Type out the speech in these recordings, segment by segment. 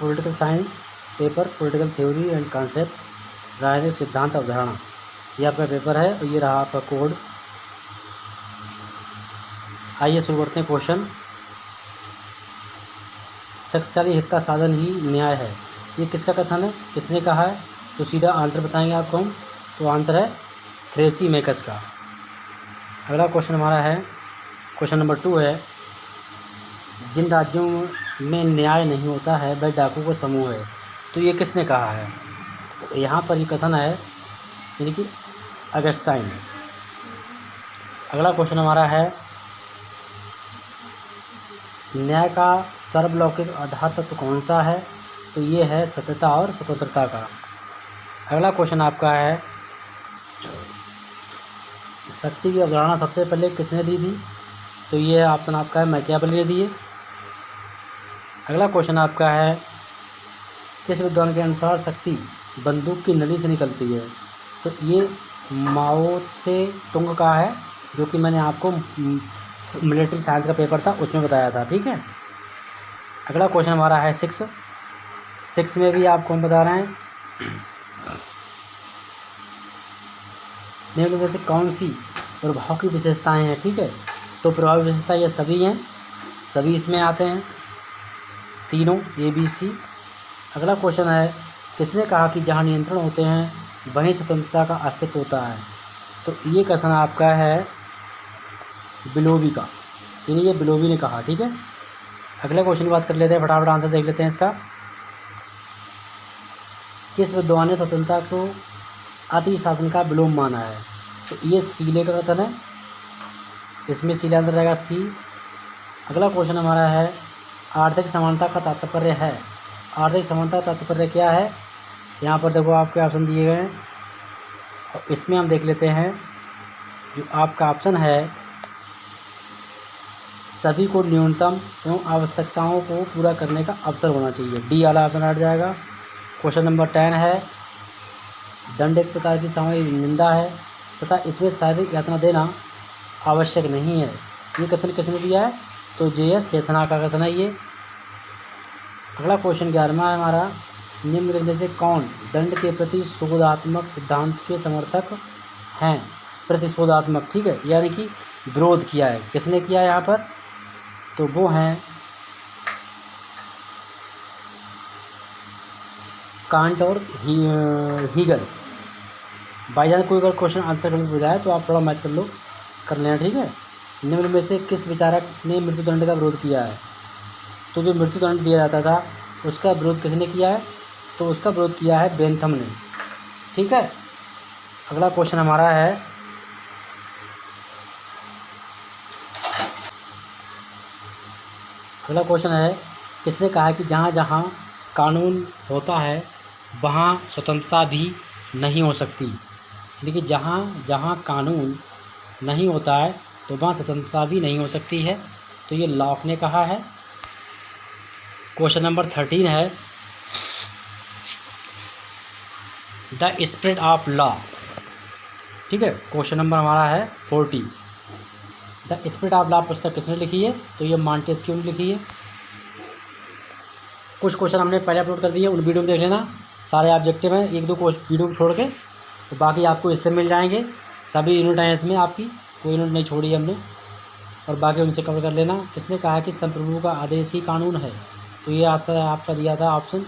Political science paper, political theory and concept, राजनीतिक सिद्धांत अवधारणा, ये आपका पेपर है और ये रहा आपका कोड। आइए शुरू करते हैं क्वेश्चन। शक्तिशाली हित का साधन ही न्याय है, ये किसका कथन है, किसने कहा है? तो सीधा आंसर बताएंगे आपको हम। तो आंसर है थ्रेसीमेकस का। अगला क्वेश्चन हमारा है क्वेश्चन नंबर 2 है, जिन राज्यों में न्याय नहीं होता है वह डाकुओं का समूह है, तो ये किसने कहा है? तो यहाँ पर ये कथन है यानी कि अगस्टाइन। अगला क्वेश्चन हमारा है, न्याय का सर्वलौकिक आधार तत्व कौन सा है? तो ये है सत्यता और स्वतंत्रता का। अगला क्वेश्चन आपका है, शक्ति की अवधारणा सबसे पहले किसने दी थी? तो ये ऑप्शन आपका है मैकियावेली ने दिए। अगला क्वेश्चन आपका है, किस विद्वान के अनुसार शक्ति बंदूक की नली से निकलती है? तो ये माओ से तुंग का है, जो कि मैंने आपको मिलिट्री साइंस का पेपर था उसमें बताया था, ठीक है। अगला क्वेश्चन हमारा है 6 में भी आपको हम बता रहे हैं, निम्न में से कौन सी प्रभाव की विशेषताएं हैं? ठीक है, तो प्रभाव की विशेषता ये सभी हैं, सभी इसमें आते हैं, तीनों ABC। अगला क्वेश्चन है, किसने कहा कि जहाँ नियंत्रण होते हैं वहीं स्वतंत्रता का अस्तित्व होता है? तो ये कथन आपका है बिलोवी का, यानी ये बिलोवी ने कहा, ठीक है। अगले क्वेश्चन की बात कर लेते हैं, फटाफट आंसर देख लेते हैं इसका। किस विद्वान ने स्वतंत्रता को अति शासन का विलोम माना है? तो ये सीले का कथन है, इसमें सीले आंसर रहेगा C। अगला क्वेश्चन हमारा है, आर्थिक समानता का तात्पर्य है, आर्थिक समानता का तात्पर्य क्या है? यहाँ पर देखो आपके ऑप्शन दिए गए हैं और इसमें हम देख लेते हैं, जो आपका ऑप्शन है, सभी को न्यूनतम एवं आवश्यकताओं को पूरा करने का अवसर होना चाहिए, D वाला ऑप्शन हट जाएगा। क्वेश्चन नंबर 10 है, दंड एक प्रकार की सामूहिक निंदा है तथा इसमें शारीरिक यातना देना आवश्यक नहीं है, ये कथन किसने दिया है? तो JS चेतना का कथन है ये। अगला क्वेश्चन 11वां है हमारा, निम्न में से कौन दंड के प्रतिशोधात्मक सिद्धांत के समर्थक हैं? प्रतिशोधात्मक, ठीक है, यानी कि विरोध किया है, किसने किया है यहाँ पर? तो वो हैं कांट और हीगल। बाईजान कोई अगर क्वेश्चन आंसर करने को जाए तो आप थोड़ा मैच कर लेना, ठीक है। निम्न में से किस विचारक ने मृत्युदंड का विरोध किया है? तो जो मृत्युदंड दिया जाता था उसका विरोध किसने किया है? तो उसका विरोध किया है बेंथम ने, ठीक है। अगला क्वेश्चन हमारा है, अगला क्वेश्चन है, किसने कहा कि जहाँ जहाँ कानून होता है वहाँ स्वतंत्रता भी नहीं हो सकती? लेकिन जहाँ जहाँ कानून नहीं होता है तो वहाँ स्वतंत्रता भी नहीं हो सकती है, तो ये लॉक ने कहा है। क्वेश्चन नंबर 13 है, द स्पिरिट ऑफ लॉ, ठीक है। क्वेश्चन नंबर हमारा है 40, द स्पिरिट ऑफ लॉ पुस्तक किसने लिखी है? तो ये मॉन्टेस्क्यू ने लिखी है। कुछ क्वेश्चन हमने पहले अपलोड कर दिए, उन वीडियो में देख लेना, सारे ऑब्जेक्टिव हैं, एक दो वीडियो को छोड़ के, तो बाकी आपको इससे मिल जाएंगे। सभी यूनिट हैं इसमें, आपकी कोई यूनिट नहीं छोड़ी है हमने, और बाकी उनसे कवर कर लेना। किसने कहा कि संप्रभु का आदेश ही कानून है? तो ये आंसर आपका दिया था ऑप्शन,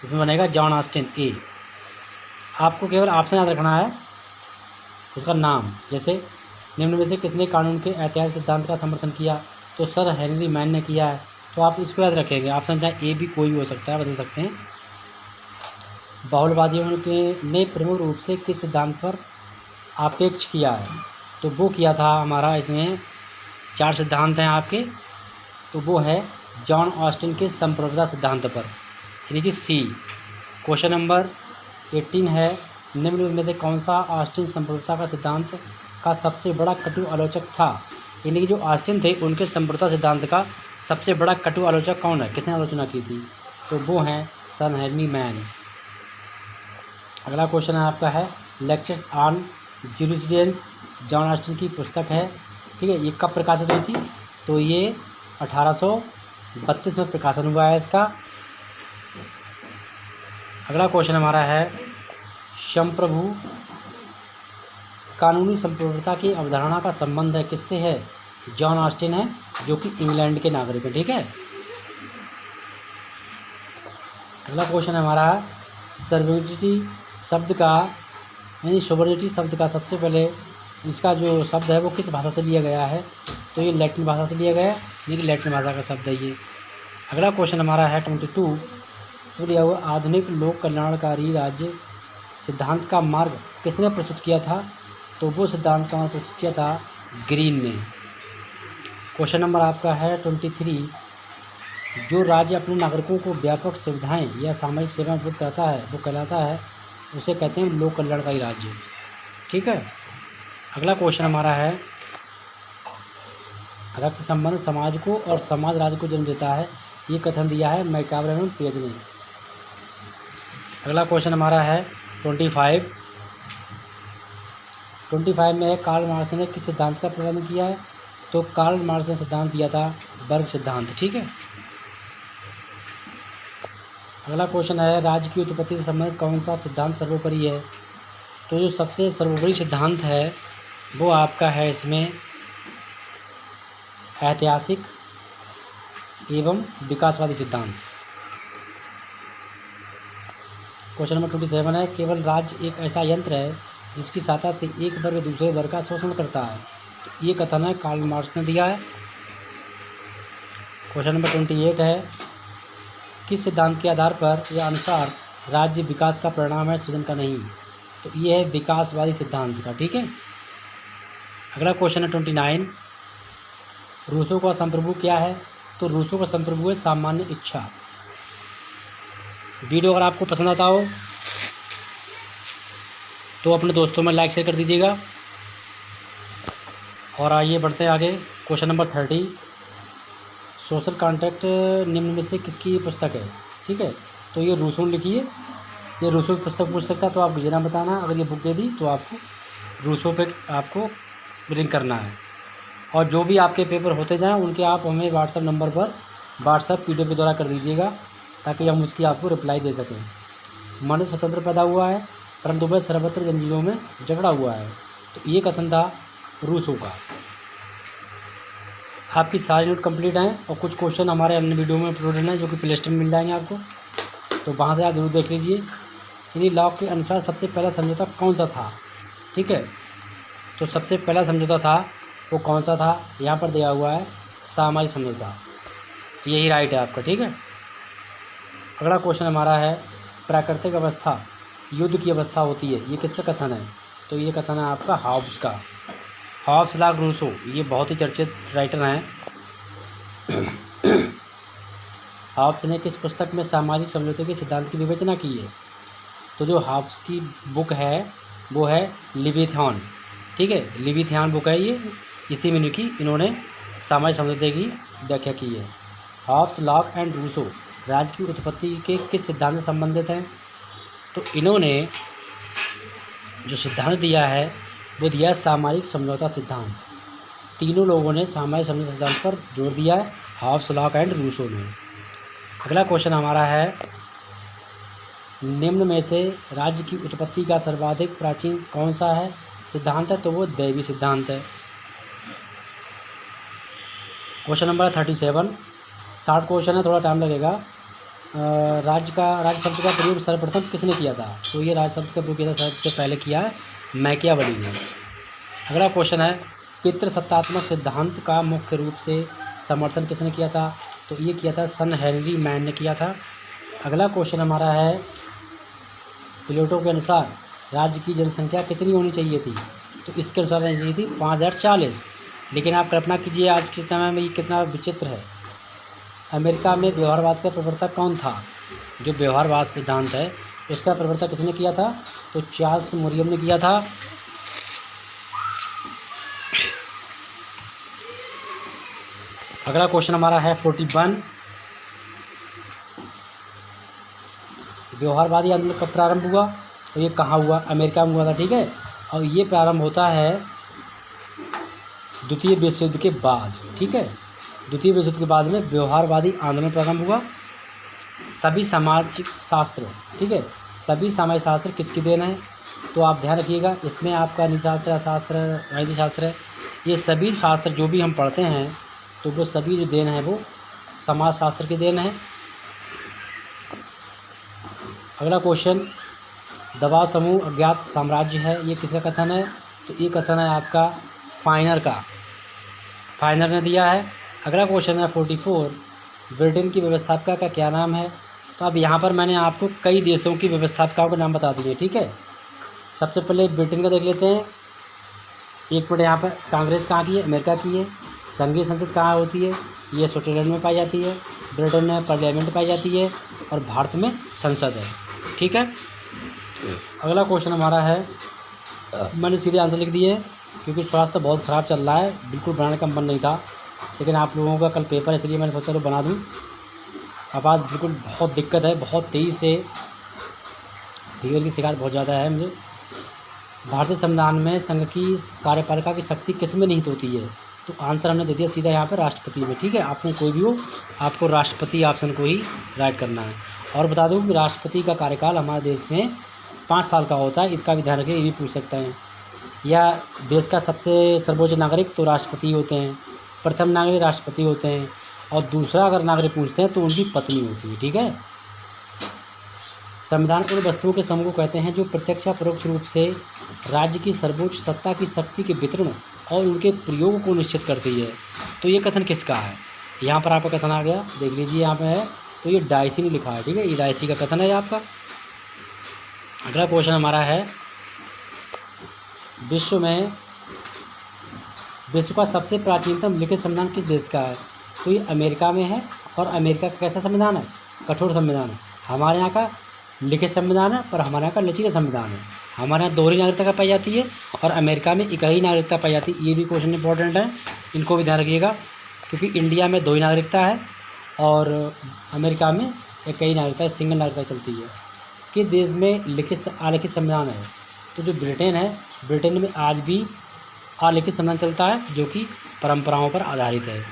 इसमें बनेगा जॉन ऑस्टिन A। आपको केवल ऑप्शन याद रखना है, उसका नाम, जैसे निम्न में से किसने कानून के ऐतिहासिक सिद्धांत का समर्थन किया? तो सर हेनरी मैन ने किया है, तो आप इसको याद रखेंगे। ऑप्शन चाहे A भी कोई भी हो सकता है, बदल सकते हैं। बहुलवादियों ने प्रमुख रूप से किस सिद्धांत पर आपेक्ष किया है? तो वो किया था हमारा, इसमें 4 सिद्धांत हैं आपके, तो वो है जॉन ऑस्टिन के संप्रभुता सिद्धांत पर, यानी कि C। क्वेश्चन नंबर 18 है, निम्न में से कौन सा ऑस्टिन संप्रभुता का सिद्धांत का सबसे बड़ा कटु आलोचक था? यानी कि जो ऑस्टिन थे उनके संप्रभुता सिद्धांत का सबसे बड़ा कटु आलोचक कौन है, किसने आलोचना की थी? तो वो हैं सर हेनरी मैन। अगला क्वेश्चन आपका है, lectures on jurisprudence, John Austin की पुस्तक है, ठीक है। ये कब प्रकाशित हुई थी? तो ये 1832 में प्रकाशन हुआ है इसका। अगला क्वेश्चन हमारा है संप्रभु कानूनी संप्रभुता की अवधारणा का संबंध है किससे है? जॉन ऑस्टिन है, जो कि इंग्लैंड के नागरिक हैं। ठीक है। अगला क्वेश्चन हमारा सर्विलिटी शब्द का यानी सोवरेनिटी शब्द का सबसे पहले इसका जो शब्द है वो किस भाषा से लिया गया है? तो ये लैटिन भाषा से लिया गया है, यानी कि लैटिन भाषा का शब्द है ये। अगला क्वेश्चन हमारा है 22 इसमें दिया हुआ आधुनिक लोक कल्याणकारी राज्य सिद्धांत का मार्ग किसने प्रस्तुत किया था? तो वो सिद्धांत का मार्ग प्रस्तुत किया था ग्रीन ने। क्वेश्चन नंबर आपका है 23 जो राज्य अपने नागरिकों को व्यापक सुविधाएं या सामाजिक सेवाएं उपलब्ध करता है वो कहलाता है, उसे कहते हैं लोक कल्याणकारी राज्य। ठीक है। अगला क्वेश्चन हमारा है रक्त संबंध समाज को और समाज राज्य को जन्म देता है, ये कथन दिया है मैकाब्रे एवं पेज ने। अगला क्वेश्चन हमारा है 25 में है कार्ल मार्क्स ने किस सिद्धांत का प्रबंध किया है? तो कार्ल मार्क्स ने सिद्धांत दिया था वर्ग सिद्धांत। ठीक है। अगला क्वेश्चन है राज्य की उत्पत्ति से संबंधित कौन सा सिद्धांत सर्वोपरि है? तो जो सबसे सर्वोपरि सिद्धांत है वो आपका है इसमें ऐतिहासिक एवं विकासवादी सिद्धांत। क्वेश्चन नंबर 27 है केवल राज्य एक ऐसा यंत्र है जिसकी सहायता से एक वर्ग दूसरे वर्ग का शोषण करता है, तो ये कथन है कार्ल मार्क्स ने दिया है। क्वेश्चन नंबर 28 है किस सिद्धांत के आधार पर या अनुसार राज्य विकास का परिणाम है सृजन का नहीं? तो ये है विकासवादी सिद्धांत का। ठीक है। अगला क्वेश्चन है 29 रूसो का संप्रभु क्या है? तो रूसो का संप्रभु है सामान्य इच्छा। वीडियो अगर आपको पसंद आता हो तो अपने दोस्तों में लाइक शेयर कर दीजिएगा। और आइए बढ़ते हैं आगे। क्वेश्चन नंबर 30 सोशल कॉन्ट्रैक्ट निम्न में से किसकी पुस्तक है? ठीक है। तो ये रूसो ने लिखी है, ये रूसो की पुस्तक पूछ सकता है, तो आप मुझे नाम बताना। अगर ये बुक दे दी तो आपको रूसो पे आपको लिंक करना है। और जो भी आपके पेपर होते जाएं उनके आप हमें व्हाट्सएप नंबर पर व्हाट्सएप पीडीएफ के द्वारा कर दीजिएगा ताकि हम उसकी आपको रिप्लाई दे सकें। मनुष्य स्वतंत्र पैदा हुआ है परंतु वह सर्वत्र जंजीरों में जकड़ा हुआ है, तो ये कथन था रूसो का। आपकी सारी नोट कंप्लीट हैं और कुछ क्वेश्चन हमारे अन्य वीडियो में अपलोडेड हैं जो कि प्ले लिस्ट में मिल जाएंगे आपको, तो वहाँ से आप जरूर देख लीजिए। यानी लॉ के अनुसार सबसे पहला समझौता कौन सा था? ठीक है। तो सबसे पहला समझौता था वो कौन सा था? यहाँ पर दिया हुआ है सामाजिक समझौता, यही राइट है आपका। ठीक है। अगला क्वेश्चन हमारा है प्राकृतिक अवस्था युद्ध की अवस्था होती है, ये किसका कथन है? तो ये कथन है आपका हॉब्स का। हॉब्स लाग रूसो ये बहुत ही चर्चित राइटर हैं। हॉब्स ने किस पुस्तक में सामाजिक समझौते के सिद्धांत की विवेचना की है? तो जो हॉब्स की बुक है वो है लिविथॉन। ठीक है। लिविथॉन बुक है ये, इसी में इन्होंने सामाजिक समझौते की व्याख्या की है। हॉब्स लॉक एंड रूसो राज्य की उत्पत्ति के किस सिद्धांत से संबंधित हैं? तो इन्होंने जो सिद्धांत दिया है वो दिया है सामाजिक समझौता सिद्धांत। तीनों लोगों ने सामाजिक समझौता सिद्धांत पर जोर दिया है, हॉब्स लॉक एंड रूसो ने। अगला क्वेश्चन हमारा है निम्न में से राज्य की उत्पत्ति का सर्वाधिक प्राचीन कौन सा है सिद्धांत है? तो वो दैवी सिद्धांत है। क्वेश्चन नंबर 37 60 क्वेश्चन है, थोड़ा टाइम लगेगा। राज्य शब्द का प्रयोग सर्वप्रथम किसने किया था? तो ये राज्य शब्द का प्रयोग किया था सबसे पहले किया है मैकियावेली ने। अगला क्वेश्चन है पितृसत्तात्मक सिद्धांत का मुख्य रूप से समर्थन किसने किया था? तो ये किया था सन हेनरी मैन ने किया था। अगला क्वेश्चन हमारा है प्लेटो के अनुसार राज्य की जनसंख्या कितनी होनी चाहिए थी? तो इसके अनुसार रहनी चाहिए थी 5040। लेकिन आप कल्पना कीजिए आज के समय में ये कितना विचित्र है। अमेरिका में व्यवहारवाद का प्रवर्तक कौन था? जो व्यवहारवाद सिद्धांत है उसका प्रवर्तक किसने किया था? तो चार्ल्स मोरियम ने किया था। अगला क्वेश्चन हमारा है 41 व्यवहारवादी आंदोलन कब प्रारंभ हुआ? तो ये कहाँ हुआ? अमेरिका में हुआ था। ठीक है। और ये प्रारंभ होता है द्वितीय विश्व युद्ध के बाद। ठीक है। द्वितीय विश्व युद्ध के बाद में व्यवहारवादी आंदोलन प्रारंभ हुआ सभी सामाजिक शास्त्र, ठीक है, सभी सामाजिक शास्त्र किसकी देन है? तो आप ध्यान रखिएगा, इसमें आपका नीतिशास्त्र, शास्त्र, राजनीति शास्त्र, ये सभी शास्त्र जो भी हम पढ़ते हैं तो वो सभी जो देन है वो समाज शास्त्र की देन है। अगला क्वेश्चन, दबाव समूह अज्ञात साम्राज्य है, ये किसका कथन है? तो ये कथन है आपका फाइनर का, फाइनर ने दिया है। अगला क्वेश्चन है 44, ब्रिटेन की व्यवस्थापिका का क्या नाम है? तो अब यहाँ पर मैंने आपको कई देशों की व्यवस्थापिकाओं के नाम बता दिए, ठीक है। सबसे पहले ब्रिटेन का देख लेते हैं। एक मिनट, यहाँ पर कांग्रेस कहाँ की है? अमेरिका की है। संघीय संसद कहाँ होती है? ये स्विट्जरलैंड में पाई जाती है। ब्रिटेन में पार्लियामेंट पाई जाती है और भारत में संसद है, ठीक है। अगला क्वेश्चन हमारा है, मैंने सीधे आंसर लिख दिए क्योंकि स्वास्थ्य बहुत ख़राब चल रहा है, बिल्कुल बनाने का मन नहीं था, लेकिन आप लोगों का कल पेपर है इसलिए मैंने सोचा तो बना दूँ। आवाज़ बिल्कुल बहुत दिक्कत है, बहुत तेज़ी से फीवर की शिकायत बहुत ज़्यादा है मुझे। भारतीय संविधान में संघ की कार्यपालिका की शक्ति किस में निहित होती है? तो आंसर हमने दे दिया सीधा यहाँ पर राष्ट्रपति में, ठीक है। ऑप्शन कोई भी हो, आपको राष्ट्रपति ऑप्शन को ही राइट करना है। और बता दूँ कि राष्ट्रपति का कार्यकाल हमारे देश में 5 साल का होता है, इसका भी ध्यान रखिए, ये भी पूछ सकता है। या देश का सबसे सर्वोच्च नागरिक तो राष्ट्रपति होते हैं, प्रथम नागरिक राष्ट्रपति होते हैं, और दूसरा अगर नागरिक पूछते हैं तो उनकी पत्नी होती है, ठीक है। संविधान उन वस्तुओं के समूह को कहते हैं जो प्रत्यक्ष या परोक्ष रूप से राज्य की सर्वोच्च सत्ता की शक्ति के वितरण और उनके प्रयोग को निश्चित करती है। तो ये कथन किसका है? यहाँ पर आपका कथन आ गया, देख लीजिए यहाँ पे है, तो ये डायसी ने लिखा है, ठीक है, ये डायसी का कथन है आपका। अगला क्वेश्चन हमारा है, विश्व का सबसे प्राचीनतम लिखित संविधान किस देश का है? तो ये अमेरिका में है, और अमेरिका का कैसा संविधान है? कठोर संविधान है। हमारे यहाँ का लिखित संविधान है, पर हमारे यहाँ का लचीला संविधान है। हमारे यहाँ दोहरी नागरिकता पाई जाती है और अमेरिका में एक ही नागरिकता पाई जाती है। ये भी क्वेश्चन इंपॉर्टेंट है, इनको भी ध्यान रखिएगा, क्योंकि इंडिया में 2 नागरिकता है और अमेरिका में एक ही नागरिकता, सिंगल नागरिकता चलती है। किस देश में अलिखित संविधान है? तो जो ब्रिटेन है, ब्रिटेन में आज भी अलिखित संविधान चलता है जो कि परंपराओं पर आधारित है।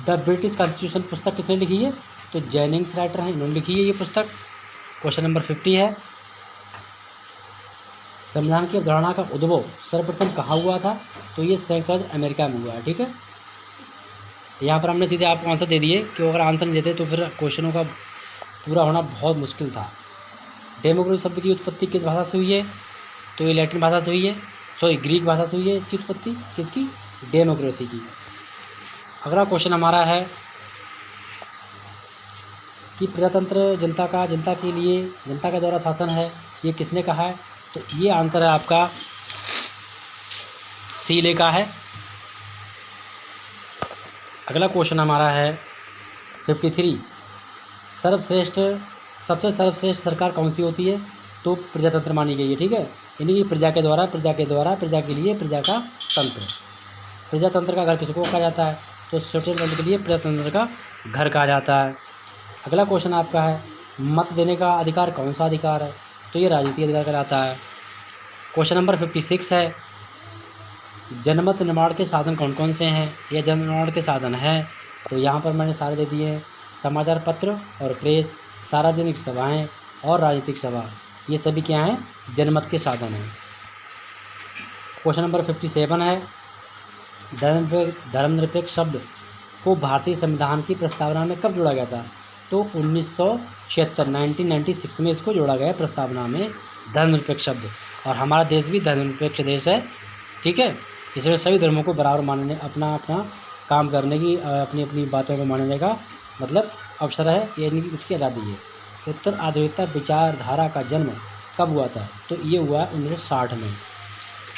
द ब्रिटिश कॉन्स्टिट्यूशन पुस्तक किसने लिखी है? तो जेनिंग्स राइटर हैं, इन्होंने लिखी है ये पुस्तक। क्वेश्चन नंबर 50 है, संविधान की अवधारणा का उद्भव सर्वप्रथम कहाँ हुआ था? तो ये संयुक्त राज्य अमेरिका में हुआ है, ठीक है। यहाँ पर हमने सीधे आपको आंसर दे दिए, कि अगर आंसर नहीं देते तो फिर क्वेश्चनों का पूरा होना बहुत मुश्किल था। डेमोक्रेसी शब्द की उत्पत्ति किस भाषा से हुई है? तो ये लैटिन भाषा से हुई है, सॉरी ग्रीक भाषा से हुई है इसकी उत्पत्ति, किसकी? डेमोक्रेसी की। अगला क्वेश्चन हमारा है कि प्रजातंत्र जनता के लिए जनता के द्वारा शासन है, ये किसने कहा है? तो ये आंसर है आपका सीले का है। अगला क्वेश्चन हमारा है 53, सबसे सर्वश्रेष्ठ सरकार कौन सी होती है? तो प्रजातंत्र मानी गई है, ठीक है, यानी कि प्रजा के द्वारा, प्रजा के लिए, प्रजा का तंत्र। प्रजातंत्र का घर किसको कहा जाता है? तो स्वतंत्र के लिए प्रजातंत्र का घर कहा जाता है। अगला क्वेश्चन आपका है, मत देने का अधिकार कौन सा अधिकार है? तो ये राजनीतिक अधिकार कहलाता है। क्वेश्चन नंबर 56 है, जनमत निर्माण के साधन कौन कौन से हैं? ये जन निर्माण के साधन हैं, तो यहाँ पर मैंने सारे दे दिए हैं, समाचार पत्र और प्रेस, सार्वजनिक सभाएं और राजनीतिक सभा, ये सभी क्या हैं? जनमत के साधन हैं। क्वेश्चन नंबर 57 है, धर्मनिरपेक्ष शब्द को भारतीय संविधान की प्रस्तावना में कब जोड़ा गया था? तो 1996 में इसको जोड़ा गया प्रस्तावना में, धर्मनिरपेक्ष शब्द। और हमारा देश भी धर्मनिरपेक्ष देश है, ठीक है, इसमें सभी धर्मों को बराबर मानने, अपना काम करने की, अपनी अपनी बातों को मानने का मतलब अवसर है, यानी कि उसकी आज़ादी है। उत्तर आधुनिकता विचारधारा का जन्म कब हुआ था? तो ये हुआ है 1960 में,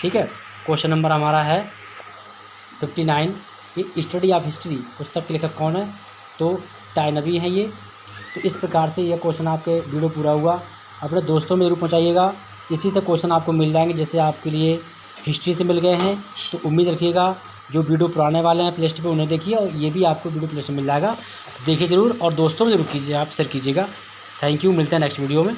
ठीक है। क्वेश्चन नंबर हमारा है 59, ये स्टडी ऑफ हिस्ट्री पुस्तक के लेखक कौन है? तो टाइनबी हैं ये। तो इस प्रकार से यह क्वेश्चन आपके वीडियो पूरा हुआ। अपने दोस्तों में जरूर पहुँचाइएगा, इसी से क्वेश्चन आपको मिल जाएंगे, जैसे आपके लिए हिस्ट्री से मिल गए हैं। तो उम्मीद रखिएगा जो वीडियो पुराने वाले हैं प्ले लिस्ट पे उन्हें देखिए, और ये भी आपको वीडियो प्ले लिस्ट में मिल जाएगा, देखिए ज़रूर, और दोस्तों में जरूर कीजिए, आप शेयर कीजिएगा। थैंक यू, मिलते हैं नेक्स्ट वीडियो में।